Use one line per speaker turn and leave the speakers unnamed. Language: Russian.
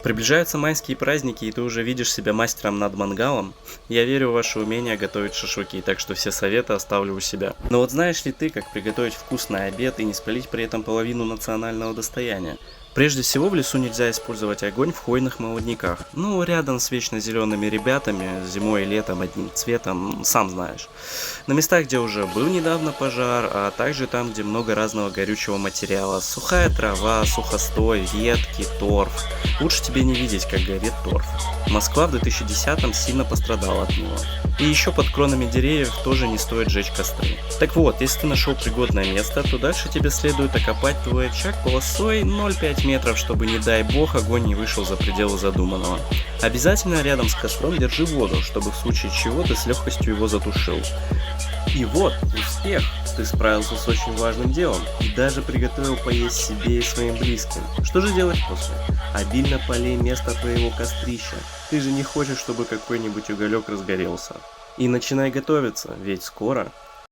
Приближаются майские праздники, и ты уже видишь себя мастером над мангалом. Я верю в ваше умение готовить шашлыки, так что все советы оставлю у себя. Но вот знаешь ли ты, как приготовить вкусный обед и не спалить при этом половину национального достояния? Прежде всего, в лесу нельзя использовать огонь в хвойных молодняках. Ну, рядом с вечно зелеными ребятами, зимой и летом одним цветом, сам знаешь. На местах, где уже был недавно пожар, а также там, где много разного горючего материала. Сухая трава, сухостой, ветки, торф. Лучше тебе не видеть, как горит торф. Москва в 2010-м сильно пострадала от него. И еще под кронами деревьев тоже не стоит жечь костры. Так вот, если ты нашел пригодное место, то дальше тебе следует окопать твой очаг полосой 0,5 метров, чтобы, не дай бог, огонь не вышел за пределы задуманного. Обязательно рядом с костром держи воду, чтобы в случае чего ты с легкостью его затушил. И вот, успех! Ты справился с очень важным делом и даже приготовил поесть себе и своим близким. Что же делать после? Обильно полей место твоего кострища. Ты же не хочешь, чтобы какой-нибудь уголек разгорелся. И начинай готовиться, ведь скоро